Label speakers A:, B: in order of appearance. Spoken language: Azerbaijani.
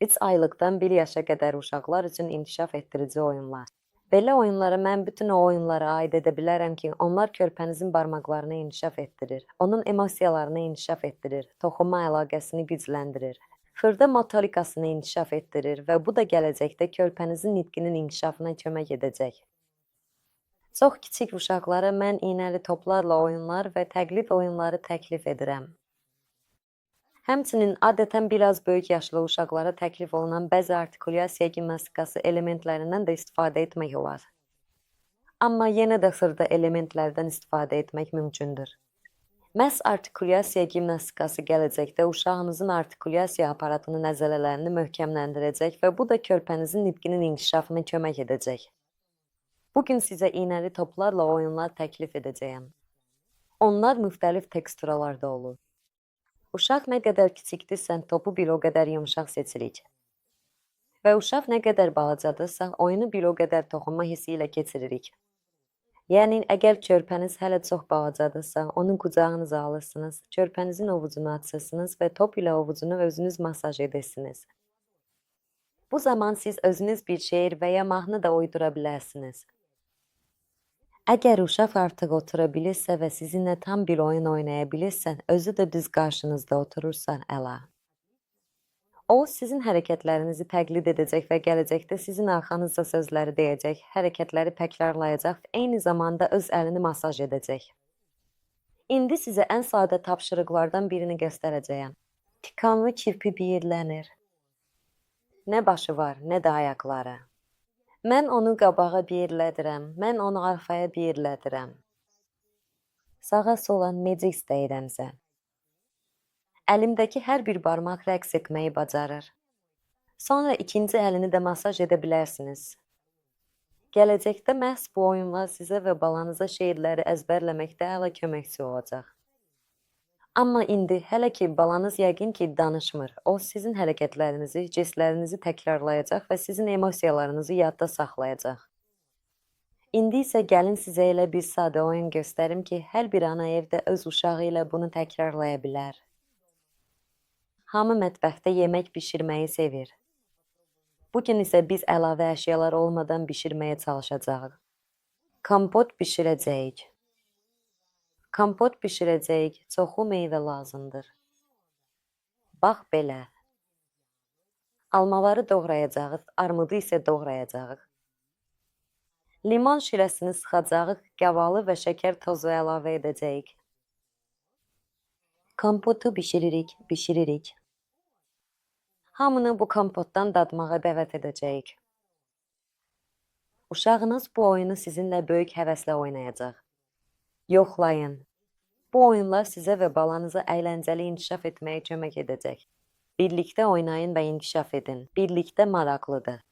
A: 3 aylıqdan 1 yaşa qədər uşaqlar üçün inkişaf etdirici oyunlar. Belə oyunlara mən bütün o oyunlara aid edə bilərəm ki, onlar körpənizin barmaqlarını inkişaf etdirir, onun emosiyalarını inkişaf etdirir, toxunma əlaqəsini gücləndirir, xırda motorikasını inkişaf etdirir və bu da gələcəkdə körpənizin nitqinin inkişafına kömək edəcək. Çox kiçik uşaqlara mən iynəli toplarla oyunlar və təqlid oyunları təklif edirəm. Həmçinin adətən biraz böyük yaşlı uşaqlara təklif olunan bəzi artikulyasiya gimnastikası elementlərindən də istifadə etmək olar. Amma yenə də xırda elementlərdən istifadə etmək mümkündür. Məhz artikulyasiya gimnastikası gələcəkdə uşağınızın artikulyasiya aparatının əzələlərini möhkəmləndirəcək və bu da körpənizin nitqinin inkişafına kömək edəcək. Bugün sizə iynəli toplarla oyunlar təklif edəcəyəm. Onlar müxtəlif teksturalarda olur. Uşaq nə qədər kiçikdirsə, topu bir o qədər yumşaq seçirik. Və uşaq nə qədər balacadırsa, oyunu bir o qədər toxunma hissi ilə keçiririk. Yəni, əgər körpəniz hələ çox balacadırsa, onun qucağınıza alırsınız, körpənizin ovucunu açırsınız və top ilə ovucunu özünüz masaj edirsiniz. Bu zaman siz özünüz bir şeir və ya mahnı da uydura bilərsiniz. Əgər uşaq artıq otura bilirsə və sizinlə tam bir oyun oynaya bilirsə, özü də düz qarşınızda oturursa, əla. O, sizin hərəkətlərinizi təqlid edəcək və gələcəkdə sizin arxanızda sözləri deyəcək, hərəkətləri təkrarlayacaq və eyni zamanda öz əlini masaj edəcək. İndi sizə ən sadə tapşırıqlardan birini göstərəcəyəm. Tikanlı kirpi biyirlənir. Nə başı var, nə də ayaqları. Mən onu qabağa biyirlədirəm, mən onu arxaya biyirlədirəm. Sağa sola necə istəyirəmsə. Əlimdəki hər bir barmaq rəqs etməyi bacarır. Sonra ikinci əlini də masaj edə bilərsiniz. Gələcəkdə məhz bu oyunlar sizə və balanıza şeirləri əzbərləməkdə hələ köməkçi olacaq. Amma indi hələ ki balanız yəqin ki danışmır, o sizin hərəkətlərinizi, jestlərinizi təkrarlayacaq və sizin emosiyalarınızı yadda saxlayacaq. İndi isə gəlin sizə elə bir sadə oyun göstərim ki, hər bir ana evdə öz uşağı ilə bunu təkrarlaya bilər. Hamı mətbəxdə yemək bişirməyi sevir. Bugün isə biz əlavə əşyalar olmadan bişirməyə çalışacağıq. Kompot bişirəcəyik. Kompot bişirəcəyik, çoxlu meyvə lazımdır. Bax belə. Almaları doğrayacağıq, armudu isə doğrayacağıq. Limon şirəsini sıxacağıq, qavalı və şəkər tozu əlavə edəcəyik. Kompotu bişiririk. Hamını bu kompotdan dadmağa dəvət edəcəyik. Uşağınız bu oyunu sizinlə böyük həvəslə oynayacaq. Yoxlayın. Bu oyunlar sizə və balanıza əyləncəli inkişaf etməyə kömək edəcək. Birlikdə oynayın və inkişaf edin. Birlikdə maraqlıdır.